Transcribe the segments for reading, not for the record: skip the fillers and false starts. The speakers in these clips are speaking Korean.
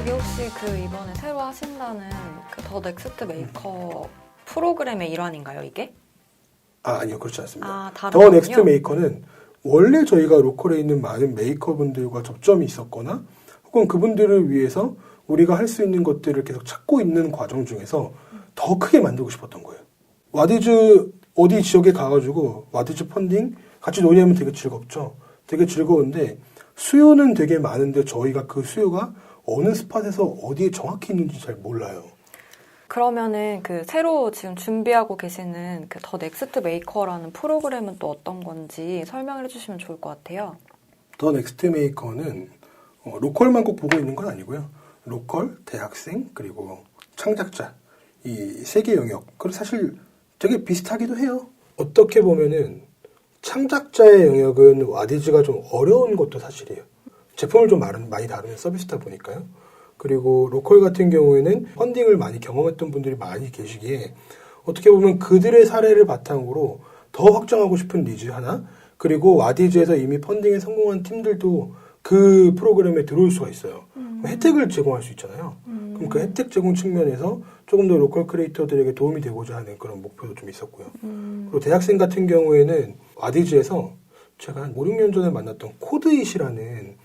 이게 혹시 그 이번에 새로 하신다는 그 더 넥스트 메이커 프로그램의 일환인가요, 이게? 아니요, 그렇지 않습니다. 다른 더 거군요? 넥스트 메이커는 원래 저희가 로컬에 있는 많은 메이커분들과 접점이 있었거나 혹은 그분들을 위해서 우리가 할 수 있는 것들을 계속 찾고 있는 과정 중에서 더 크게 만들고 싶었던 거예요. 와디즈 어디 지역에 가가지고 와디즈 펀딩 같이 논의하면 되게 즐겁죠. 되게 즐거운데 수요는 되게 많은데 저희가 그 수요가 어느 스팟에서 어디에 정확히 있는지 잘 몰라요. 그러면은 그 새로 지금 준비하고 계시는 그 더 넥스트 메이커라는 프로그램은 또 어떤 건지 설명을 해주시면 좋을 것 같아요. 더 넥스트 메이커는 로컬만 꼭 보고 있는 건 아니고요. 로컬, 대학생, 그리고 창작자 이 세 개 영역. 그리고 사실 되게 비슷하기도 해요. 어떻게 보면은 창작자의 영역은 와디즈가 좀 어려운 것도 사실이에요. 제품을 좀 많이 다루는 서비스다 보니까요. 그리고 로컬 같은 경우에는 펀딩을 많이 경험했던 분들이 많이 계시기에 어떻게 보면 그들의 사례를 바탕으로 더 확장하고 싶은 니즈 하나, 그리고 와디즈에서 이미 펀딩에 성공한 팀들도 그 프로그램에 들어올 수가 있어요. 혜택을 제공할 수 있잖아요. 그럼 그 혜택 제공 측면에서 조금 더 로컬 크리에이터들에게 도움이 되고자 하는 그런 목표도 좀 있었고요. 그리고 대학생 같은 경우에는 와디즈에서 제가 한 5, 6년 전에 만났던 코드잇이라는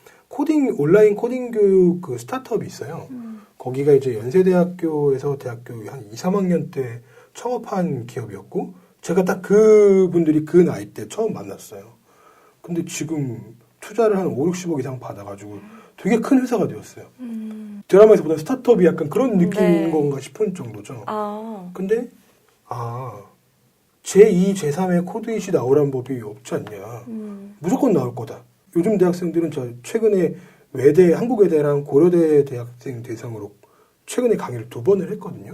온라인 코딩 교육 그 스타트업이 있어요. 거기가 이제 연세대학교에서 대학교 한 2, 3학년 때 창업한 기업이었고, 제가 딱 그분들이 그 나이 때 처음 만났어요. 근데 지금 투자를 한 5, 60억 이상 받아가지고 되게 큰 회사가 되었어요. 드라마에서 보던 스타트업이 약간 그런 느낌인 네. 건가 싶은 정도죠. 아, 근데, 제2, 제3의 코드잇이 나오란 법이 없지 않냐. 무조건 나올 거다. 요즘 대학생들은 저 최근에 외대, 한국외대랑 고려대 대학생 대상으로 최근에 강의를 2번을 했거든요.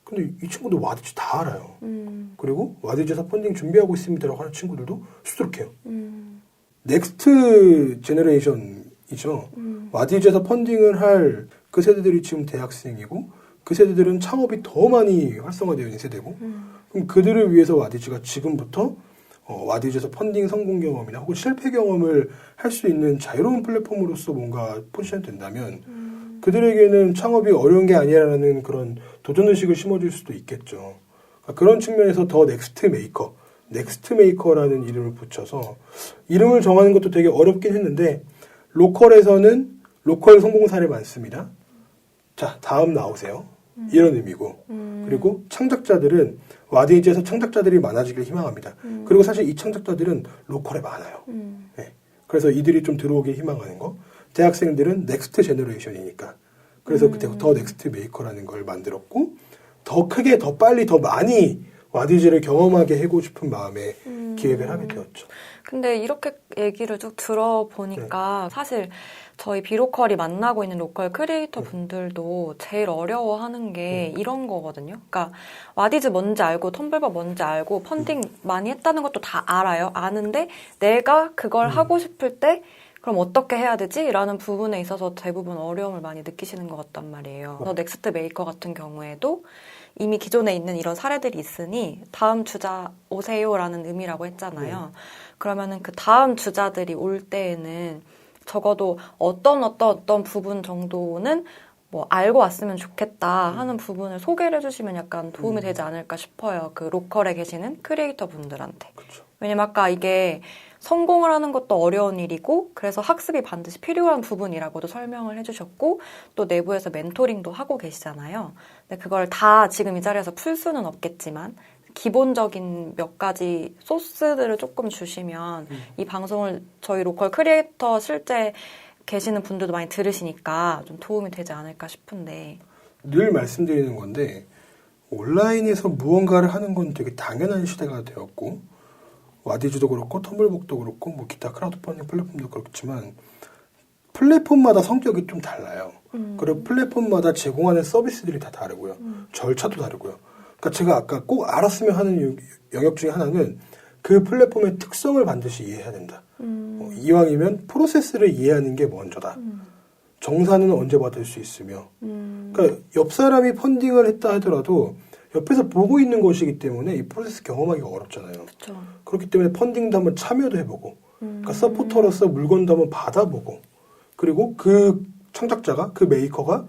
근데 이 친구들 와디즈 다 알아요. 그리고 와디즈에서 펀딩 준비하고 있습니다라고 하는 친구들도 수두룩해요. 넥스트 제너레이션이죠. 와디즈에서 펀딩을 할 그 세대들이 지금 대학생이고, 그 세대들은 창업이 더 많이 활성화되어 있는 세대고, 그럼 그들을 위해서 와디즈가 지금부터 와디즈에서 펀딩 성공 경험이나 혹은 실패 경험을 할 수 있는 자유로운 플랫폼으로서 뭔가 포지션 된다면 그들에게는 창업이 어려운 게 아니라는 그런 도전의식을 심어줄 수도 있겠죠. 그런 측면에서 더 넥스트 메이커라는 이름을 붙여서 이름을 정하는 것도 되게 어렵긴 했는데, 로컬에서는 로컬 성공 사례 많습니다. 자, 다음 나오세요. 이런 의미고, 그리고 창작자들은 와디즈에서 창작자들이 많아지길 희망합니다. 그리고 사실 이 창작자들은 로컬에 많아요. 네. 그래서 이들이 좀 들어오길 희망하는 거. 대학생들은 넥스트 제너레이션이니까. 그래서 그때 더 넥스트 메이커라는 걸 만들었고, 더 크게, 더 빨리, 더 많이 와디즈를 경험하게 하고 싶은 마음에 기획을 하게 되었죠. 근데 이렇게 얘기를 쭉 들어보니까 사실 저희 비로컬이 만나고 있는 로컬 크리에이터 분들도 제일 어려워하는 게 이런 거거든요. 그러니까 와디즈 뭔지 알고 텀블벅 뭔지 알고 펀딩 많이 했다는 것도 다 알아요. 아는데 내가 그걸 하고 싶을 때 그럼 어떻게 해야 되지? 라는 부분에 있어서 대부분 어려움을 많이 느끼시는 것 같단 말이에요. 그래서 넥스트 메이커 같은 경우에도 이미 기존에 있는 이런 사례들이 있으니 다음 주자 오세요라는 의미라고 했잖아요. 그러면은 그 다음 주자들이 올 때에는 적어도 어떤 부분 정도는 뭐 알고 왔으면 좋겠다 하는 부분을 소개를 해주시면 약간 도움이 되지 않을까 싶어요. 그 로컬에 계시는 크리에이터 분들한테. 그렇죠. 왜냐면 아까 이게 성공을 하는 것도 어려운 일이고 그래서 학습이 반드시 필요한 부분이라고도 설명을 해주셨고 또 내부에서 멘토링도 하고 계시잖아요. 근데 그걸 다 지금 이 자리에서 풀 수는 없겠지만 기본적인 몇 가지 소스들을 조금 주시면 이 방송을 저희 로컬 크리에이터 실제 계시는 분들도 많이 들으시니까 좀 도움이 되지 않을까 싶은데. 늘 말씀드리는 건데 온라인에서 무언가를 하는 건 되게 당연한 시대가 되었고, 와디즈도 그렇고 텀블벅도 그렇고 뭐 기타 크라우드 펀딩 플랫폼도 그렇지만 플랫폼마다 성격이 좀 달라요. 그리고 플랫폼마다 제공하는 서비스들이 다 다르고요. 절차도 다르고요. 그러니까 제가 아까 꼭 알았으면 하는 영역 중에 하나는 그 플랫폼의 특성을 반드시 이해해야 된다. 이왕이면 프로세스를 이해하는 게 먼저다. 정산은 언제 받을 수 있으며, 그러니까 옆 사람이 펀딩을 했다 하더라도 옆에서 보고 있는 것이기 때문에 이 프로세스 경험하기가 어렵잖아요. 그쵸. 그렇기 때문에 펀딩도 한번 참여도 해보고, 그러니까 서포터로서 물건도 한번 받아보고, 그리고 그 창작자가 그 메이커가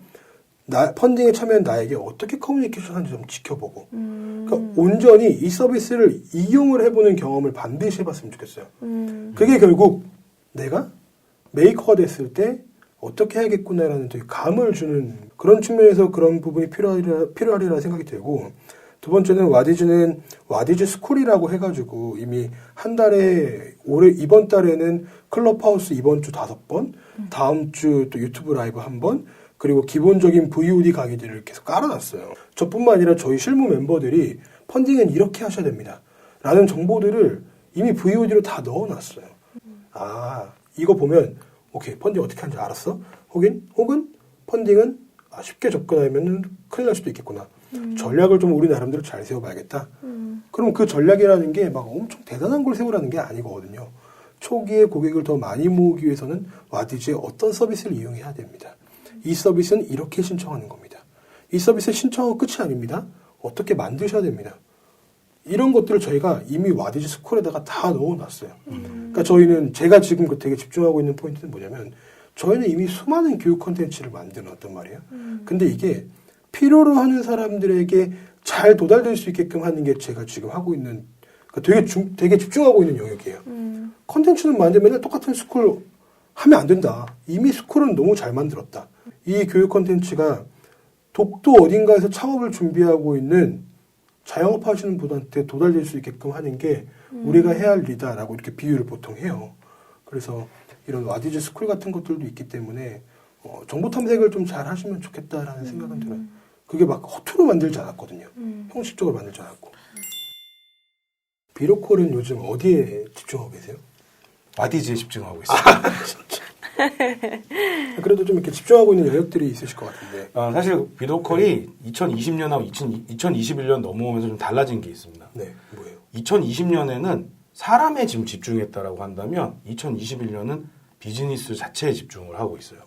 펀딩에 참여한 나에게 어떻게 커뮤니케이션 하는지 좀 지켜보고 그러니까 온전히 이 서비스를 이용을 해보는 경험을 반드시 해봤으면 좋겠어요. 그게 결국 내가 메이커가 됐을 때 어떻게 해야겠구나라는 되게 감을 주는 그런 측면에서 그런 부분이 필요하리라 생각이 들고 두 번째는 와디즈는 와디즈 스쿨이라고 해가지고 이미 한 달에 이번 달에는 클럽하우스 이번 주 5번 다음 주 또 유튜브 라이브 1번 그리고 기본적인 VOD 강의들을 계속 깔아놨어요. 저뿐만 아니라 저희 실무 멤버들이 펀딩은 이렇게 하셔야 됩니다. 라는 정보들을 이미 VOD로 다 넣어놨어요. 아, 이거 보면 오케이, 펀딩 어떻게 하는지 알았어? 혹은 펀딩은 쉽게 접근하면 큰일 날 수도 있겠구나. 전략을 좀 우리 나름대로 잘 세워봐야겠다. 그럼 그 전략이라는 게 막 엄청 대단한 걸 세우라는 게 아니거든요. 초기에 고객을 더 많이 모으기 위해서는 와디즈의 어떤 서비스를 이용해야 됩니다. 이 서비스는 이렇게 신청하는 겁니다. 이 서비스 신청은 끝이 아닙니다. 어떻게 만드셔야 됩니다. 이런 것들을 저희가 이미 와디즈 스쿨에다가 다 넣어놨어요. 그러니까 저희는 제가 지금 되게 집중하고 있는 포인트는 뭐냐면 저희는 이미 수많은 교육 콘텐츠를 만들어놨단 말이에요. 근데 이게 필요로 하는 사람들에게 잘 도달될 수 있게끔 하는 게 제가 지금 하고 있는 그러니까 되게 집중하고 있는 영역이에요. 콘텐츠는 만들면 맨날 똑같은 스쿨 하면 안 된다. 이미 스쿨은 너무 잘 만들었다. 이 교육 콘텐츠가 독도 어딘가에서 창업을 준비하고 있는 자영업 하시는 분한테 도달될 수 있게끔 하는 게 우리가 해야 할 일이다라고 이렇게 비유를 보통 해요. 그래서 이런 와디즈 스쿨 같은 것들도 있기 때문에 정보 탐색을 좀 잘 하시면 좋겠다라는 생각은 들어요. 그게 막 허투루 만들지 않았거든요. 형식적으로 만들지 않았고. 비로콜은 요즘 어디에 집중하고 계세요? 와디즈에 집중하고 있어요. 그래도 좀 이렇게 집중하고 있는 영역들이 있으실 것 같은데. 사실 비로콜이 2020년하고 2021년 넘어오면서 좀 달라진 게 있습니다. 네, 뭐예요? 2020년에는 사람에 지금 집중했다라고 한다면 2021년은 비즈니스 자체에 집중을 하고 있어요.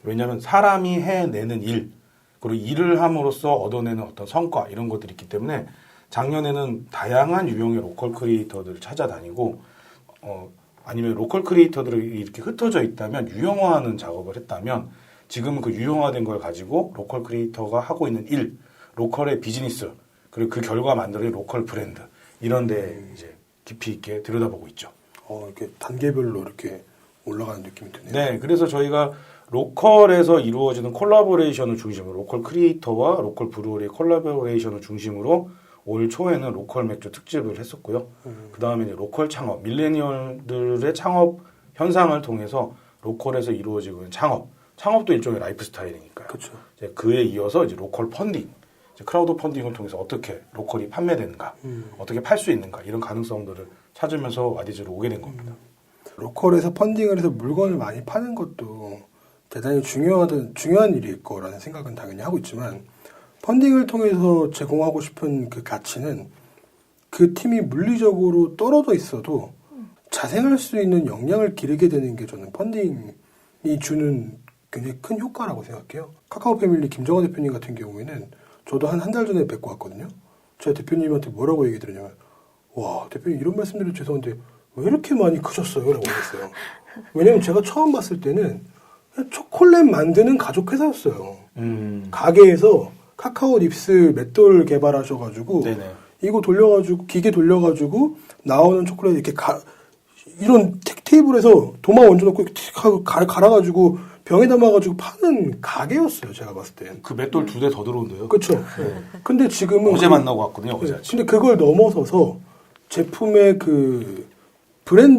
왜냐하면 사람이 해내는 일, 그리고 일을 함으로써 얻어내는 어떤 성과 이런 것들이 있기 때문에 작년에는 다양한 유형의 로컬 크리에이터들을 찾아다니고 아니면 로컬 크리에이터들이 이렇게 흩어져 있다면 유형화하는 작업을 했다면 지금은 그 유형화된 걸 가지고 로컬 크리에이터가 하고 있는 일, 로컬의 비즈니스, 그리고 그 결과 만들어진 로컬 브랜드 이런 데 이제 깊이 있게 들여다보고 있죠. 이렇게 단계별로 이렇게 올라가는 느낌이 드네요. 네, 그래서 저희가 로컬에서 이루어지는 콜라보레이션을 중심으로 로컬 크리에이터와 로컬 브루어리의 콜라보레이션을 중심으로 올 초에는 로컬 맥주 특집을 했었고요. 그 다음에 로컬 창업, 밀레니얼들의 창업 현상을 통해서 로컬에서 이루어지고 있는 창업도 일종의 라이프 스타일이니까요. 그렇죠. 이제 그에 이어서 이제 로컬 펀딩, 이제 크라우드 펀딩을 통해서 어떻게 로컬이 판매되는가, 어떻게 팔 수 있는가 이런 가능성들을 찾으면서 와디즈로 오게 된 겁니다. 로컬에서 펀딩을 해서 물건을 많이 파는 것도 대단히 중요한 일일 거라는 생각은 당연히 하고 있지만 펀딩을 통해서 제공하고 싶은 그 가치는 그 팀이 물리적으로 떨어져 있어도 자생할 수 있는 역량을 기르게 되는 게 저는 펀딩이 주는 굉장히 큰 효과라고 생각해요. 카카오 패밀리 김정환 대표님 같은 경우에는 저도 한 달 전에 뵙고 왔거든요. 제가 대표님한테 뭐라고 얘기 드렸냐면 와 대표님 이런 말씀드려도 죄송한데 왜 이렇게 많이 크셨어요? 라고 했어요. 왜냐면 제가 처음 봤을 때는 초콜릿 만드는 가족 회사였어요. 가게에서 카카오 립스 맷돌 개발하셔가지고 네네. 이거 돌려가지고 기계 돌려가지고 나오는 초콜릿 이렇게 이런 테이블에서 도마 얹어놓고 이렇게 하고 갈아가지고 병에 담아가지고 파는 가게였어요. 제가 봤을 때. 그 맷돌 2대 더 들어온대요. 그렇죠. 네. 근데 지금은 어제 만나고 왔거든요. 어제 아침. 근데 그걸 넘어서서 제품의 그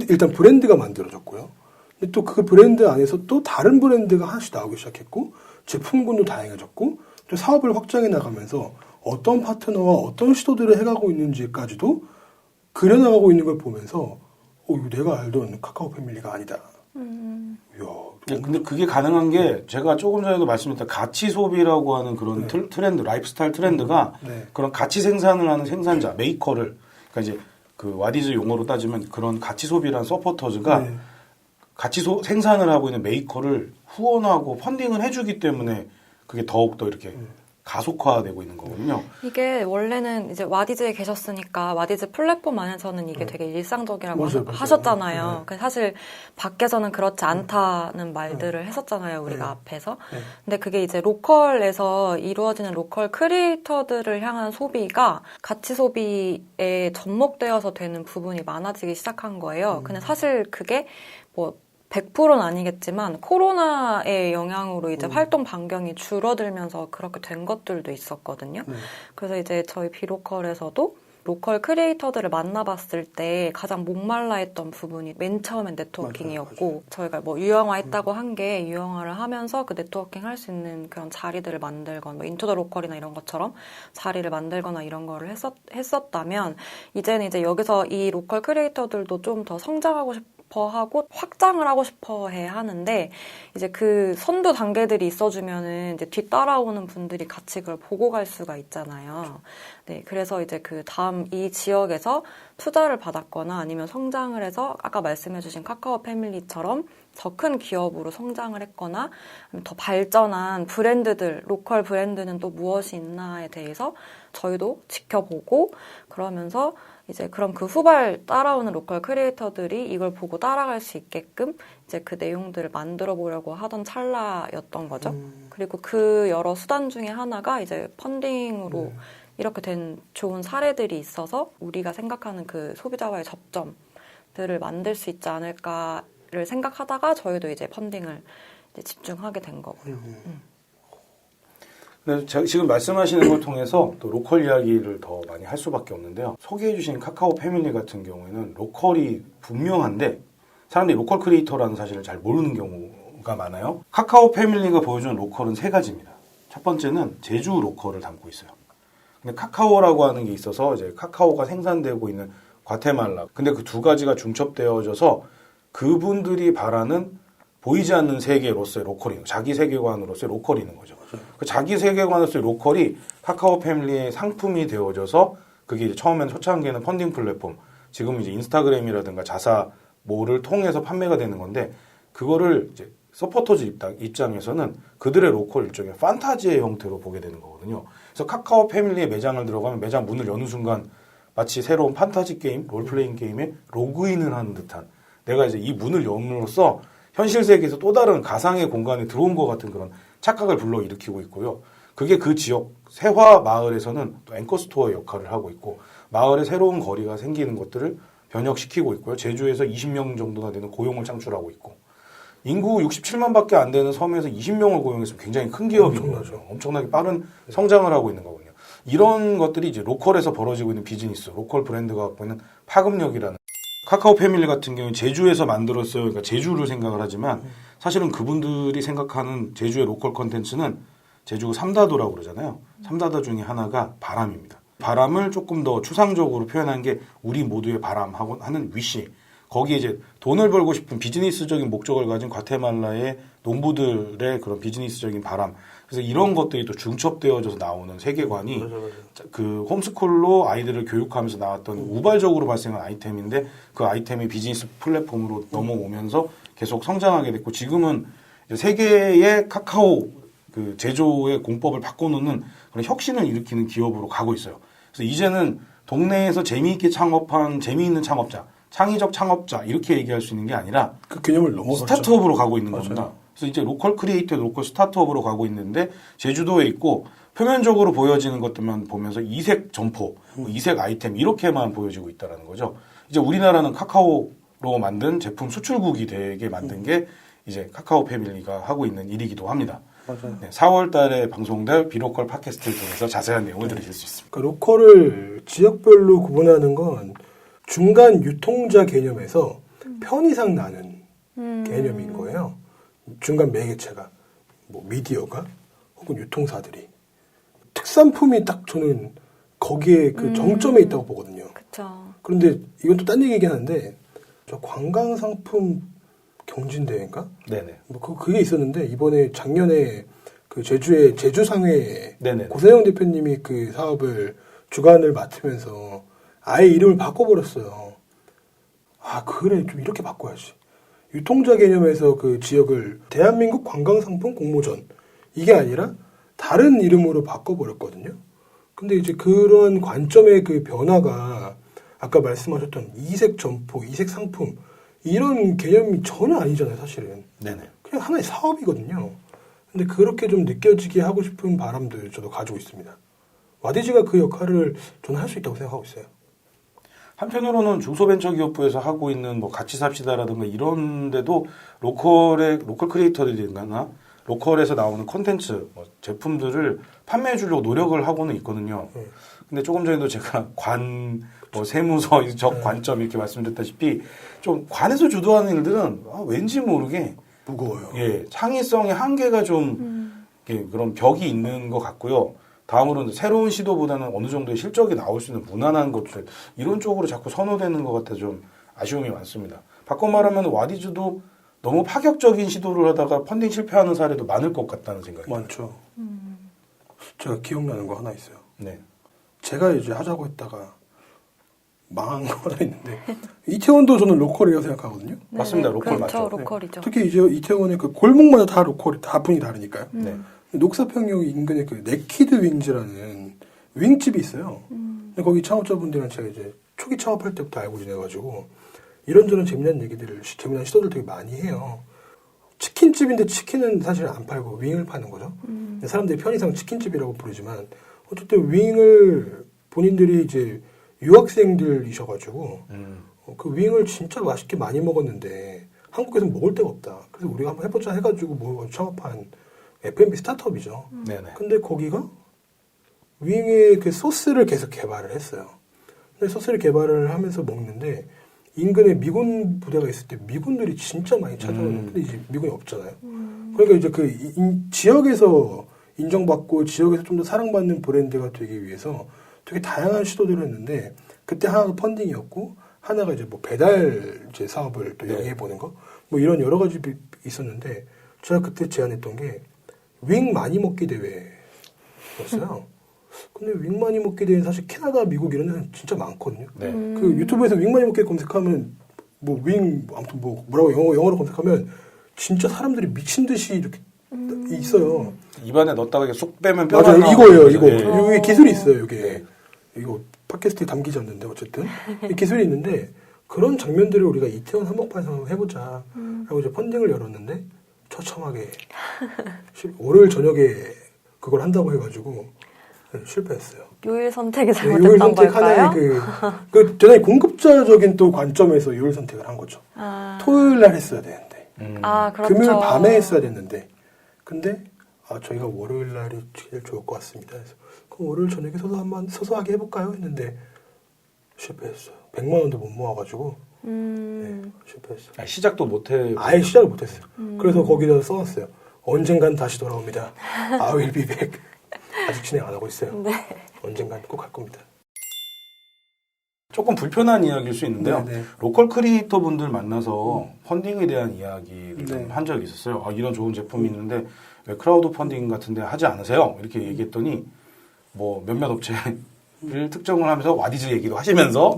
일단 브랜드가 만들어졌고요. 근데 또 그 브랜드 안에서 또 다른 브랜드가 하나씩 나오기 시작했고 제품군도 다양해졌고 또 사업을 확장해 나가면서 어떤 파트너와 어떤 시도들을 해가고 있는지까지도 그려나가고 있는 걸 보면서 이거 내가 알던 카카오 패밀리가 아니다. 이야, 근데 그게 가능한 게 제가 조금 전에도 말씀드렸던 가치 소비라고 하는 그런 트렌드, 라이프스타일 트렌드가 그런 가치 생산을 하는 생산자, 메이커를 그러니까 이제 그 와디즈 용어로 따지면 그런 가치 소비라는 서포터즈가 가치 생산을 하고 있는 메이커를 후원하고 펀딩을 해주기 때문에 그게 더욱더 이렇게 가속화되고 있는 거거든요. 이게 원래는 이제 와디즈에 계셨으니까 와디즈 플랫폼 안에서는 이게 되게 일상적이라고 맞아요. 하셨잖아요. 네. 근데 사실 밖에서는 그렇지 않다는 말들을 했었잖아요. 우리가 네. 앞에서. 네. 근데 그게 이제 로컬에서 이루어지는 로컬 크리에이터들을 향한 소비가 가치 소비에 접목되어서 되는 부분이 많아지기 시작한 거예요. 근데 사실 그게 뭐 100%는 아니겠지만 코로나의 영향으로 이제 활동 반경이 줄어들면서 그렇게 된 것들도 있었거든요. 그래서 이제 저희 비로컬에서도 로컬 크리에이터들을 만나봤을 때 가장 목말라 했던 부분이 맨 처음엔 네트워킹이었고 맞아요. 저희가 뭐 유형화했다고 한 게 유형화를 하면서 그 네트워킹 할 수 있는 그런 자리들을 만들거나 뭐 인투 더 로컬이나 이런 것처럼 자리를 만들거나 이런 거를 했었다면 이제는 이제 여기서 이 로컬 크리에이터들도 좀 더 성장하고 하고 확장을 하고 싶어 해 하는데 이제 그 선두 단계들이 있어주면은 이제 뒤따라오는 분들이 같이 그걸 보고 갈 수가 있잖아요. 네, 그래서 이제 그 다음 이 지역에서 투자를 받았거나 아니면 성장을 해서 아까 말씀해주신 카카오 패밀리처럼 더 큰 기업으로 성장을 했거나 더 발전한 브랜드들, 로컬 브랜드는 또 무엇이 있나에 대해서 저희도 지켜보고 그러면서 이제 그럼 그 후발 따라오는 로컬 크리에이터들이 이걸 보고 따라갈 수 있게끔 이제 그 내용들을 만들어 보려고 하던 찰나였던 거죠. 그리고 그 여러 수단 중에 하나가 이제 펀딩으로 이렇게 된 좋은 사례들이 있어서 우리가 생각하는 그 소비자와의 접점들을 만들 수 있지 않을까를 생각하다가 저희도 이제 펀딩을 이제 집중하게 된 거고요. 근데 지금 말씀하시는 걸 통해서 또 로컬 이야기를 더 많이 할 수밖에 없는데요. 소개해주신 카카오 패밀리 같은 경우에는 로컬이 분명한데 사람들이 로컬 크리에이터라는 사실을 잘 모르는 경우가 많아요. 카카오 패밀리가 보여주는 로컬은 세 가지입니다. 첫 번째는 제주 로컬을 담고 있어요. 근데 카카오라고 하는 게 있어서 이제 카카오가 생산되고 있는 과테말라. 근데 그 두 가지가 중첩되어져서 그분들이 바라는 보이지 않는 세계로서의 로컬이 자기 세계관으로서의 로컬이 있는 거죠. 그 자기 세계관으로서의 로컬이 카카오 패밀리의 상품이 되어져서 그게 이제 처음엔 초창기에는 펀딩 플랫폼, 지금 이제 인스타그램이라든가 자사모를 통해서 판매가 되는 건데 그거를 이제 서포터즈 입장에서는 그들의 로컬 일종의 판타지의 형태로 보게 되는 거거든요. 그래서 카카오 패밀리의 매장을 들어가면 매장 문을 여는 순간 마치 새로운 판타지 게임, 롤플레잉 게임에 로그인을 하는 듯한 내가 이제 이 문을 열므로써 현실 세계에서 또 다른 가상의 공간에 들어온 것 같은 그런 착각을 불러일으키고 있고요. 그게 그 지역 세화 마을에서는 또 앵커 스토어의 역할을 하고 있고 마을에 새로운 거리가 생기는 것들을 변혁시키고 있고요. 제주에서 20명 정도나 되는 고용을 창출하고 있고 인구 67만밖에 안 되는 섬에서 20명을 고용했으면 굉장히 큰 기업인 거죠. 엄청나게 빠른 성장을 하고 있는 거거든요. 이런 것들이 이제 로컬에서 벌어지고 있는 비즈니스, 로컬 브랜드가 갖고 있는 파급력이라는 카카오 패밀리 같은 경우는 제주에서 만들었어요. 그러니까 제주를 생각을 하지만 사실은 그분들이 생각하는 제주의 로컬 컨텐츠는 제주 삼다도라고 그러잖아요. 삼다도 중에 하나가 바람입니다. 바람을 조금 더 추상적으로 표현한 게 우리 모두의 바람하고 하는 위시. 거기에 이제 돈을 벌고 싶은 비즈니스적인 목적을 가진 과테말라의 농부들의 그런 비즈니스적인 바람. 그래서 이런 것들이 또 중첩되어져서 나오는 세계관이 맞아. 그 홈스쿨로 아이들을 교육하면서 나왔던 우발적으로 발생한 아이템인데 그 아이템이 비즈니스 플랫폼으로 넘어오면서 계속 성장하게 됐고 지금은 세계의 카카오 그 제조의 공법을 바꿔놓는 그런 혁신을 일으키는 기업으로 가고 있어요. 그래서 이제는 동네에서 재미있게 창업한 재미있는 창업자, 창의적 창업자 이렇게 얘기할 수 있는 게 아니라 그 개념을 넘어섰죠. 스타트업으로 가고 있는 맞아요. 겁니다. 그래서 이제 로컬 크리에이터, 로컬 스타트업으로 가고 있는데 제주도에 있고 표면적으로 보여지는 것들만 보면서 이색 점포, 이색 아이템 이렇게만 보여지고 있다는 거죠. 이제 우리나라는 카카오로 만든 제품 수출국이 되게 만든 게 이제 카카오 패밀리가 하고 있는 일이기도 합니다. 맞아요. 네, 4월 달에 방송될 비로컬 팟캐스트를 통해서 자세한 내용을 들으실 수 있습니다. 그러니까 로컬을 지역별로 구분하는 건 중간 유통자 개념에서 편의상 나는 개념인 거예요. 중간 매개체가 뭐 미디어가 혹은 유통사들이 특산품이 딱 저는 거기에 그 정점에 있다고 보거든요. 그렇죠. 그런데 이건 또 딴 얘기긴 한데 저 관광상품 경진대회인가? 네네. 뭐 그게 있었는데 이번에 작년에 그 제주의 제주상회 네네. 고세영 대표님이 그 사업을 주관을 맡으면서 아예 이름을 바꿔버렸어요. 아 그래 좀 이렇게 바꿔야지. 유통자 개념에서 그 지역을 대한민국 관광상품 공모전 이게 아니라 다른 이름으로 바꿔버렸거든요. 근데 이제 그런 관점의 그 변화가 아까 말씀하셨던 이색 점포, 이색 상품 이런 개념이 전혀 아니잖아요, 사실은. 네네. 그냥 하나의 사업이거든요. 근데 그렇게 좀 느껴지게 하고 싶은 바람도 저도 가지고 있습니다. 와디즈가 그 역할을 저는 할 수 있다고 생각하고 있어요. 한편으로는 중소벤처기업부에서 하고 있는 뭐 같이 삽시다라든가 이런 데도 로컬 크리에이터들이나 로컬에서 나오는 콘텐츠, 뭐 제품들을 판매해 주려고 노력을 하고는 있거든요. 근데 조금 전에도 제가 뭐 세무서, 적 관점 이렇게 말씀드렸다시피 좀 관에서 주도하는 일들은 왠지 모르게 무거워요. 예, 창의성의 한계가 좀 예, 그런 벽이 있는 것 같고요. 다음으로는 새로운 시도보다는 어느 정도의 실적이 나올 수 있는 무난한 것들 이런 쪽으로 자꾸 선호되는 것 같아 좀 아쉬움이 많습니다. 바꿔 말하면 와디즈도 너무 파격적인 시도를 하다가 펀딩 실패하는 사례도 많을 것 같다는 생각이 많죠. 제가 기억나는 거 하나 있어요. 네. 제가 이제 하자고 했다가 망한 거 하나 있는데 이태원도 저는 로컬이라고 생각하거든요. 맞습니다. 로컬 그렇죠, 맞죠. 로컬이죠. 특히 이제 이태원의 그 골목마다 다 로컬이 다 분이 다르니까요. 네. 녹사평역 인근에 그 네키드 윙즈라는 윙집이 있어요. 근데 거기 창업자분들이랑 제가 이제 초기 창업할 때부터 알고 지내가지고 이런저런 재미난 얘기들을 재미난 시도를 되게 많이 해요. 치킨집인데 치킨은 사실 안 팔고 윙을 파는 거죠. 사람들이 편의상 치킨집이라고 부르지만 어쨌든 윙을 본인들이 이제 유학생들이셔가지고 그 윙을 진짜 맛있게 많이 먹었는데 한국에서 먹을 데가 없다. 그래서 우리가 한번 해보자 해가지고 뭐 창업한 F&B 스타트업이죠. 네네. 근데 거기가 윙의 그 소스를 계속 개발을 했어요. 근데 소스를 개발을 하면서 먹는데 인근에 미군 부대가 있을 때 미군들이 진짜 많이 찾아오는 근데 이제 미군이 없잖아요. 그러니까 이제 그 지역에서 인정받고 지역에서 좀 더 사랑받는 브랜드가 되기 위해서 되게 다양한 시도들을 했는데 그때 하나가 펀딩이었고 하나가 이제 뭐 배달 이제 사업을 또 영위해 보는 거 뭐 이런 여러 가지 있었는데 제가 그때 제안했던 게 윙 많이 먹기 대회였어요. 근데 윙 많이 먹기 대회는 사실 캐나다, 미국 이런 데는 진짜 많거든요. 네. 그 유튜브에서 윙 많이 먹기 검색하면 뭐 윙 아무튼 뭐라고 영어로 검색하면 진짜 사람들이 미친 듯이 이렇게 있어요. 입안에 넣었다가 이렇게 쏙 빼면 뼈가 맞아요. 나오는 이거예요. 거죠. 이거. 예. 여기 기술이 있어요. 이게. 네. 이거 팟캐스트에 담기지 않는데 어쨌든 이 기술이 있는데 그런 장면들을 우리가 이태원 한복판에서 한번 해보자 하고 이제 펀딩을 열었는데 처참하게 월요일 저녁에 그걸 한다고 해가지고 실패했어요. 요일 선택이 네, 요일 잘못됐던 선택 걸까요? 하나의 그 대단히 공급자적인 또 관점에서 요일 선택을 한 거죠. 아, 토요일 날 했어야 되는데 그렇죠. 금요일 밤에 했어야 됐는데 근데 저희가 월요일 날이 제일 좋을 것 같습니다. 그래서 그럼 월요일 저녁에 한번 소소하게 해볼까요? 했는데 실패했어요. 100만 원도 못 모아가지고 네, 실패했어요. 시작도 못해. 아예 시작을 못했어요. 그래서 거기다 써놨어요. 언젠간 다시 돌아옵니다. I will be back. 아직 진행 안 하고 있어요. 네. 언젠간 꼭 갈 겁니다. 조금 불편한 이야기일 수 있는데요. 네, 네. 로컬 크리에이터 분들 만나서 펀딩에 대한 이야기를 네. 한 적이 있었어요. 이런 좋은 제품이 있는데 왜 크라우드 펀딩 같은데 하지 않으세요? 이렇게 얘기했더니 뭐 몇몇 업체를 특정을 하면서 와디즈 얘기도 하시면서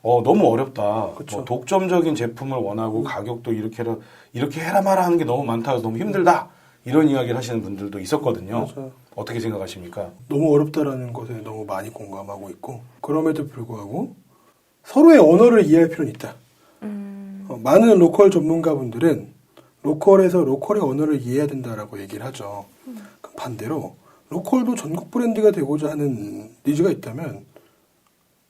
너무 어렵다. 그쵸. 뭐 독점적인 제품을 원하고 가격도 이렇게 해라 마라 하는 게 너무 많다. 너무 힘들다. 이런 이야기를 하시는 분들도 있었거든요. 맞아요. 어떻게 생각하십니까? 너무 어렵다라는 것에 너무 많이 공감하고 있고 그럼에도 불구하고 서로의 언어를 이해할 필요는 있다. 많은 로컬 전문가분들은 로컬에서 로컬의 언어를 이해해야 된다라고 얘기를 하죠. 그럼 반대로 로컬도 전국 브랜드가 되고자 하는 니즈가 있다면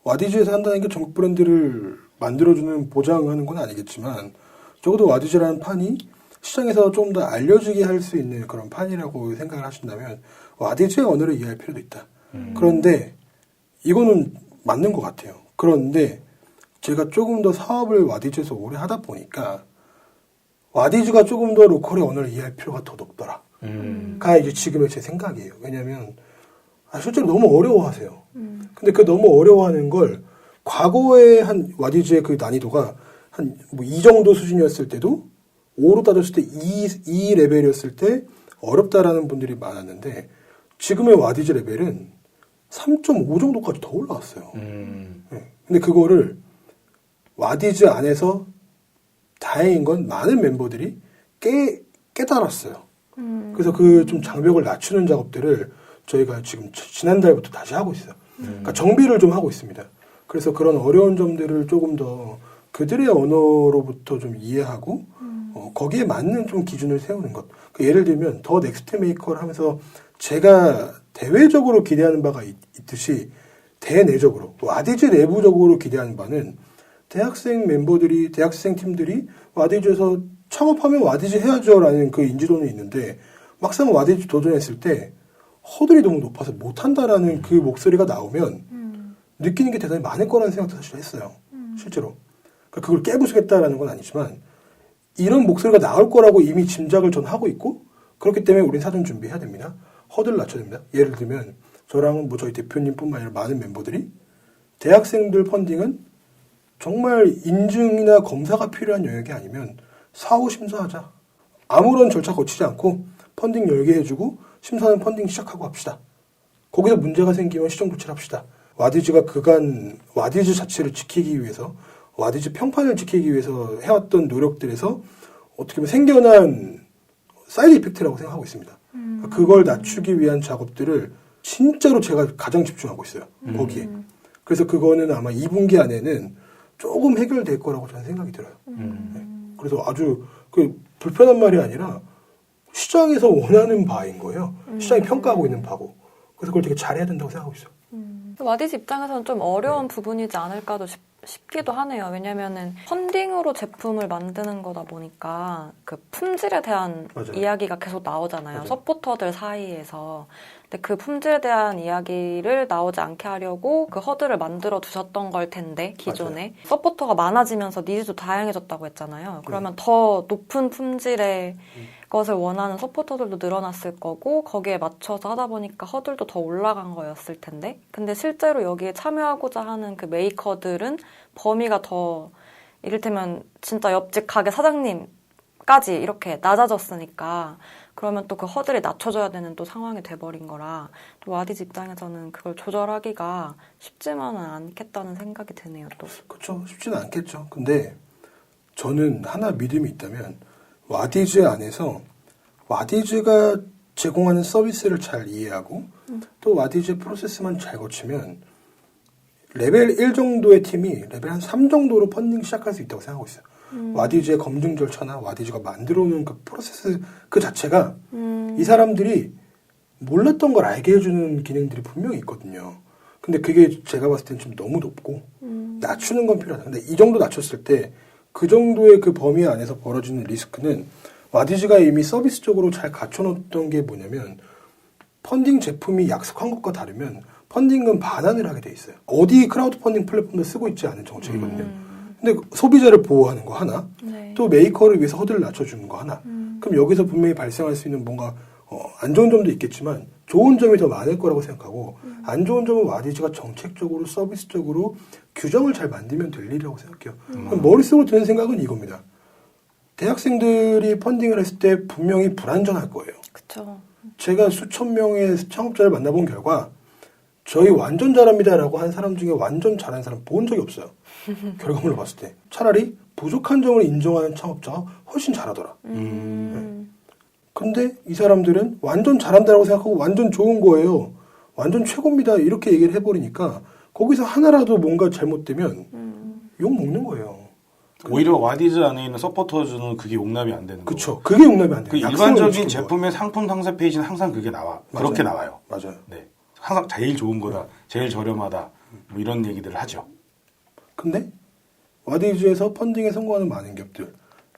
와디즈에서 한다는 게 전국 브랜드를 만들어주는 보장하는 건 아니겠지만 적어도 와디즈라는 판이 시장에서 좀 더 알려지게 할 수 있는 그런 판이라고 생각을 하신다면 와디즈의 언어를 이해할 필요도 있다. 그런데 이거는 맞는 것 같아요. 그런데 제가 조금 더 사업을 와디즈에서 오래 하다 보니까 와디즈가 조금 더 로컬의 언어를 이해할 필요가 더 높더라. 가 이제 지금의 제 생각이에요. 왜냐하면 실제로 너무 어려워하세요. 근데 그 너무 어려워하는 걸 과거에 한 와디즈의 그 난이도가 한 뭐 2 정도 수준이었을 때도 5로 따졌을 때 2 레벨이었을 때 어렵다라는 분들이 많았는데 지금의 와디즈 레벨은 3.5 정도까지 더 올라왔어요. 네. 근데 그거를 와디즈 안에서 다행인 건 많은 멤버들이 깨달았어요. 그래서 그 좀 장벽을 낮추는 작업들을 저희가 지금 지난달부터 다시 하고 있어요. 그러니까 정비를 좀 하고 있습니다. 그래서 그런 어려운 점들을 조금 더 그들의 언어로부터 좀 이해하고 거기에 맞는 좀 기준을 세우는 것. 그러니까 예를 들면 더 넥스트 메이커를 하면서 제가 대외적으로 기대하는 바가 있듯이 대내적으로 와디즈 내부적으로 기대하는 바는 대학생 멤버들이 대학생 팀들이 와디즈에서 창업하면 와디즈 해야죠라는 그 인지도는 있는데 막상 와디즈 도전했을 때 허들이 너무 높아서 못한다라는 그 목소리가 나오면 느끼는 게 대단히 많을 거라는 생각도 사실 했어요. 실제로. 그러니까 그걸 깨부수겠다라는 건 아니지만 이런 목소리가 나올 거라고 이미 짐작을 전 하고 있고 그렇기 때문에 우린 사전 준비해야 됩니다. 허들을 낮춰야 됩니다. 예를 들면 저랑 뭐 저희 대표님뿐만 아니라 많은 멤버들이 대학생들 펀딩은 정말 인증이나 검사가 필요한 영역이 아니면 사후 심사하자. 아무런 절차 거치지 않고 펀딩 열게 해주고 심사는 펀딩 시작하고 합시다. 거기서 문제가 생기면 시정 조치를 합시다. 와디즈가 그간 와디즈 자체를 지키기 위해서 와디즈 평판을 지키기 위해서 해왔던 노력들에서 어떻게 보면 생겨난 사이드 이펙트라고 생각하고 있습니다. 그걸 낮추기 위한 작업들을 진짜로 제가 가장 집중하고 있어요. 거기에. 그래서 그거는 아마 2분기 안에는 조금 해결될 거라고 저는 생각이 들어요. 네. 그래서 아주 그 불편한 말이 아니라 시장에서 원하는 바인 거예요. 시장이 평가하고 있는 바고. 그래서 그걸 되게 잘해야 된다고 생각하고 있어요. 와디즈 입장에서는 좀 어려운 부분이지 않을까도 싶기도 하네요. 왜냐면은 펀딩으로 제품을 만드는 거다 보니까 그 품질에 대한 맞아요. 이야기가 계속 나오잖아요. 맞아요. 서포터들 사이에서. 근데 그 품질에 대한 이야기를 나오지 않게 하려고 그 허들을 만들어 두셨던 걸 텐데 기존에. 서포터가 많아지면서 니즈도 다양해졌다고 했잖아요. 그러면 더 높은 품질의 것을 원하는 서포터들도 늘어났을 거고 거기에 맞춰서 하다 보니까 허들도 더 올라간 거였을 텐데 근데 실제로 여기에 참여하고자 하는 그 메이커들은 범위가 더 이를테면 진짜 옆집 가게 사장님까지 이렇게 낮아졌으니까 그러면 또 그 허들이 낮춰져야 되는 또 상황이 돼버린 거라 또 와디즈 입장에서는 그걸 조절하기가 쉽지만은 않겠다는 생각이 드네요. 또 그렇죠. 쉽지는 않겠죠. 근데 저는 하나 믿음이 있다면 와디즈 안에서 와디즈가 제공하는 서비스를 잘 이해하고 또 와디즈 프로세스만 잘 거치면 레벨 1 정도의 팀이 레벨 한 3 정도로 펀딩 시작할 수 있다고 생각하고 있어요. 와디즈의 검증 절차나 와디즈가 만들어 놓은 그 프로세스 그 자체가 이 사람들이 몰랐던 걸 알게 해주는 기능들이 분명히 있거든요. 근데 그게 제가 봤을 때는 좀 너무 높고 낮추는 건 필요하다. 근데 이 정도 낮췄을 때 그 정도의 그 범위 안에서 벌어지는 리스크는 와디즈가 이미 서비스적으로 잘 갖춰놓던 게 뭐냐면 펀딩 제품이 약속한 것과 다르면 펀딩은 반환을 하게 돼 있어요. 어디 크라우드 펀딩 플랫폼도 쓰고 있지 않은 정책이거든요. 근데 소비자를 보호하는 거 하나, 네. 또 메이커를 위해서 허들을 낮춰주는 거 하나. 그럼 여기서 분명히 발생할 수 있는 뭔가 안 좋은 점도 있겠지만 좋은 점이 더 많을 거라고 생각하고 안 좋은 점은 와디즈가 정책적으로 서비스적으로 규정을 잘 만들면 될 일이라고 생각해요. 그럼 머릿속으로 드는 생각은 이겁니다. 대학생들이 펀딩을 했을 때 분명히 불안전할 거예요. 그렇죠. 제가 수천 명의 창업자를 만나본 결과 저희 완전 잘합니다라고 한 사람 중에 완전 잘하는 사람 본 적이 없어요. 결과물로 봤을 때. 차라리 부족한 점을 인정하는 창업자가 훨씬 잘하더라. 네. 근데 이 사람들은 완전 잘한다고 생각하고 완전 좋은 거예요. 완전 최고입니다. 이렇게 얘기를 해버리니까 거기서 하나라도 뭔가 잘못되면 욕 먹는 거예요. 오히려 와디즈 안에 있는 서포터즈는 그게 용납이 안 되는 거예요. 그쵸. 그게 용납이 안 돼요. 그 일반적인 제품의 상품 상세 페이지는 항상 그게 나와. 맞아요. 그렇게 나와요. 맞아요. 네. 항상 제일 좋은 거다. 제일 저렴하다. 뭐 이런 얘기들을 하죠. 근데 와디즈에서 펀딩에 성공하는 많은 기업들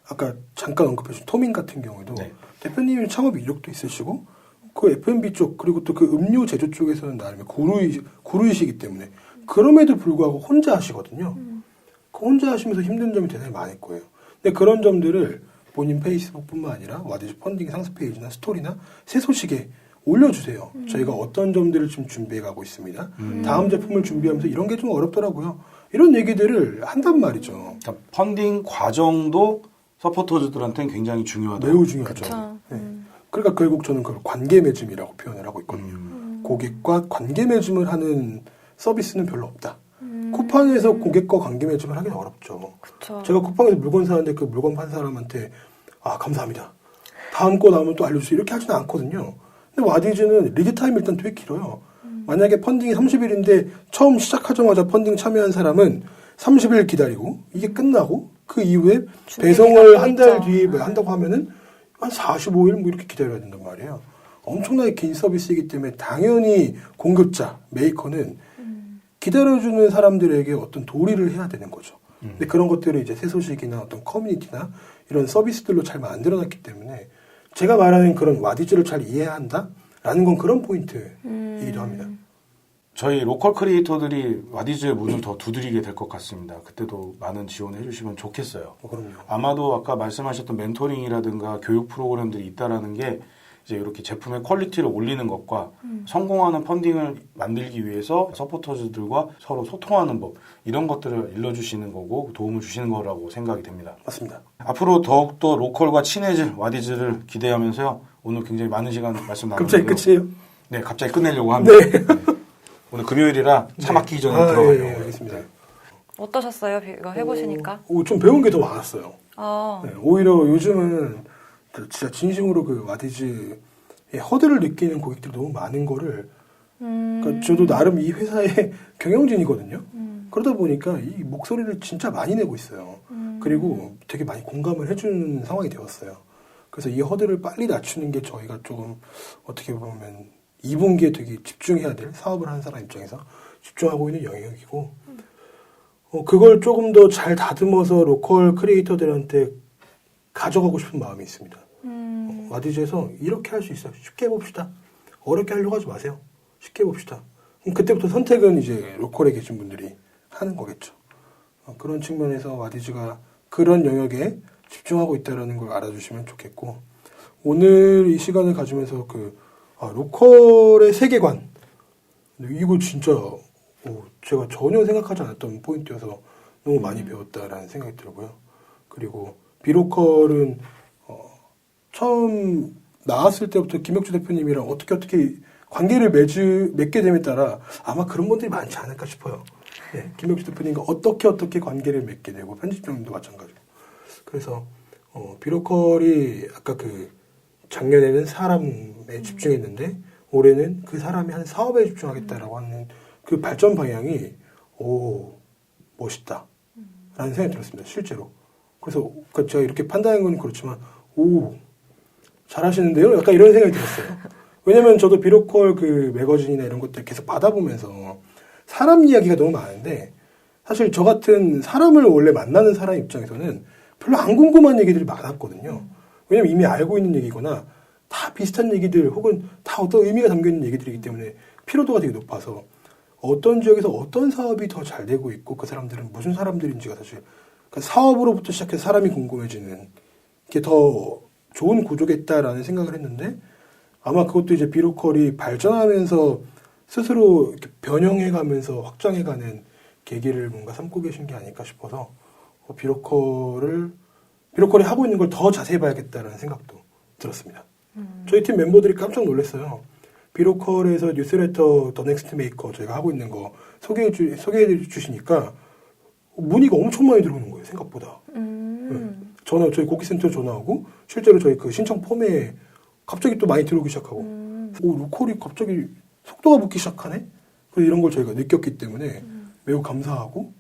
아까 잠깐 언급해준 토민 같은 경우에도 네. 대표님이 창업 이력도 있으시고 그 F&B 쪽 그리고 또 그 음료 제조 쪽에서는 나름의 구루이시기 때문에 그럼에도 불구하고 혼자 하시거든요. 그 혼자 하시면서 힘든 점이 대단히 많을 거예요. 근데 그런 점들을 본인 페이스북뿐만 아니라 와디즈 펀딩 상세 페이지나 스토리나 새 소식에 올려주세요. 저희가 어떤 점들을 지금 준비해가고 있습니다. 다음 제품을 준비하면서 이런 게 좀 어렵더라고요. 이런 얘기들을 한단 말이죠. 그러니까 펀딩 과정도 서포터즈들한테는 굉장히 중요하다. 매우 중요하죠. 그쵸. 네. 그러니까 결국 저는 그걸 관계 맺음이라고 표현을 하고 있거든요. 고객과 관계 맺음을 하는 서비스는 별로 없다. 쿠팡에서 고객과 관계 맺음을 하기는 어렵죠. 그쵸. 제가 쿠팡에서 물건 사는데 그 물건 판 사람한테 아 감사합니다. 다음 거 나오면 또 알려주세요. 이렇게 하지는 않거든요. 근데 와디즈는 리드 타임이 일단 되게 길어요. 만약에 펀딩이 30일인데 처음 시작하자마자 펀딩 참여한 사람은 30일 기다리고 이게 끝나고 그 이후에 배송을 한 달 뒤에 한다고 하면은 한 45일 뭐 이렇게 기다려야 된단 말이에요. 엄청나게 긴 서비스이기 때문에 당연히 공급자, 메이커는 기다려주는 사람들에게 어떤 도리를 해야 되는 거죠. 근데 그런 것들을 이제 새소식이나 어떤 커뮤니티나 이런 서비스들로 잘 만들어놨기 때문에 제가 말하는 그런 와디즈를 잘 이해해야 한다라는 건 그런 포인트이기도 합니다. 저희 로컬 크리에이터들이 와디즈의 문을 더 두드리게 될 것 같습니다. 그때도 많은 지원해 주시면 좋겠어요. 그럼요. 아마도 아까 말씀하셨던 멘토링이라든가 교육 프로그램들이 있다라는 게 이제 이렇게 제품의 퀄리티를 올리는 것과 성공하는 펀딩을 만들기 위해서 서포터즈들과 서로 소통하는 법 이런 것들을 일러주시는 거고 도움을 주시는 거라고 생각이 됩니다. 맞습니다. 앞으로 더욱더 로컬과 친해질 와디즈를 기대하면서요. 오늘 굉장히 많은 시간 말씀 나눴는데요. 갑자기 끝이에요? 네, 갑자기 끝내려고 합니다. 네. 오늘 금요일이라 차 막히기 전에 예, 들어가려고. 알겠습니다. 어떠셨어요? 이거 해보시니까? 좀 배운 게 더 많았어요. 아, 네, 오히려 요즘은 진짜 진심으로 그 와디즈의 허들을 느끼는 고객들이 너무 많은 거를 그러니까 저도 나름 이 회사의 경영진이거든요. 그러다 보니까 이 목소리를 진짜 많이 내고 있어요. 그리고 되게 많이 공감을 해주는 상황이 되었어요. 그래서 이 허들을 빨리 낮추는 게 저희가 조금 어떻게 보면 2분기에 되게 집중해야 될 사업을 하는 사람 입장에서 집중하고 있는 영역이고 그걸 조금 더 잘 다듬어서 로컬 크리에이터들한테 가져가고 싶은 마음이 있습니다. 와디즈에서 이렇게 할 수 있어요. 쉽게 해봅시다. 어렵게 하려고 하지 마세요. 쉽게 해봅시다. 그럼 그때부터 선택은 이제 로컬에 계신 분들이 하는 거겠죠. 그런 측면에서 와디즈가 그런 영역에 집중하고 있다는 걸 알아주시면 좋겠고 오늘 이 시간을 가지면서 로컬의 세계관 이거 진짜 제가 전혀 생각하지 않았던 포인트여서 너무 많이 배웠다라는 생각이 들고요. 그리고 비로컬은 처음 나왔을 때부터 김혁주 대표님이랑 어떻게 관계를 맺게 됨에 따라 아마 그런 분들이 많지 않을까 싶어요. 네, 김혁주 대표님과 어떻게 관계를 맺게 되고 편집장님도 마찬가지고. 그래서 비로컬이 아까 작년에는 사람에 집중했는데 올해는 그 사람이 한 사업에 집중하겠다라고 하는 그 발전 방향이 멋있다 라는 생각이 들었습니다. 실제로. 그래서 제가 이렇게 판단한 건 그렇지만 잘하시는데요? 약간 이런 생각이 들었어요. 왜냐면 저도 비로컬 매거진이나 이런 것들 계속 받아보면서 사람 이야기가 너무 많은데 사실 저 같은 사람을 원래 만나는 사람 입장에서는 별로 안 궁금한 얘기들이 많았거든요. 왜냐면 이미 알고 있는 얘기거나 다 비슷한 얘기들 혹은 다 어떤 의미가 담겨있는 얘기들이기 때문에 피로도가 되게 높아서 어떤 지역에서 어떤 사업이 더 잘 되고 있고 그 사람들은 무슨 사람들인지가 사실 사업으로부터 시작해서 사람이 궁금해지는 게 더 좋은 구조겠다라는 생각을 했는데 아마 그것도 이제 비로컬이 발전하면서 스스로 이렇게 변형해가면서 확장해가는 계기를 뭔가 삼고 계신 게 아닐까 싶어서 비로컬이 하고 있는 걸 더 자세히 봐야겠다라는 생각도 들었습니다. 저희 팀 멤버들이 깜짝 놀랐어요. 비로컬에서 뉴스레터 더 넥스트 메이커 저희가 하고 있는 거 소개해 주시니까 문의가 엄청 많이 들어오는 거예요. 생각보다. 네. 저희 고객센터 전화하고 실제로 저희 신청 폼에 갑자기 또 많이 들어오기 시작하고 로컬이 갑자기 속도가 붙기 시작하네? 그래서 이런 걸 저희가 느꼈기 때문에 매우 감사하고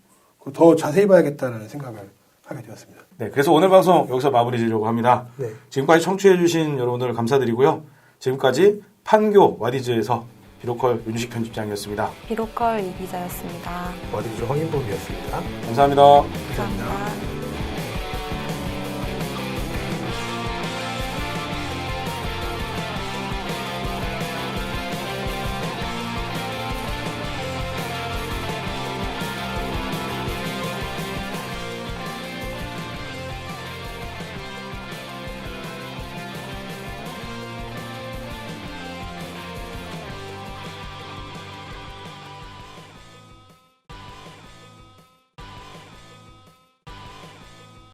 더 자세히 봐야겠다는 생각을 하게 되었습니다. 네, 그래서 오늘 방송 여기서 마무리 지려고 합니다. 네. 지금까지 청취해주신 여러분들 감사드리고요. 지금까지 판교 와디즈에서 비로컬 윤식 편집장이었습니다. 비로컬 이 기자였습니다. 와디즈 황인범이었습니다. 감사합니다. 감사합니다.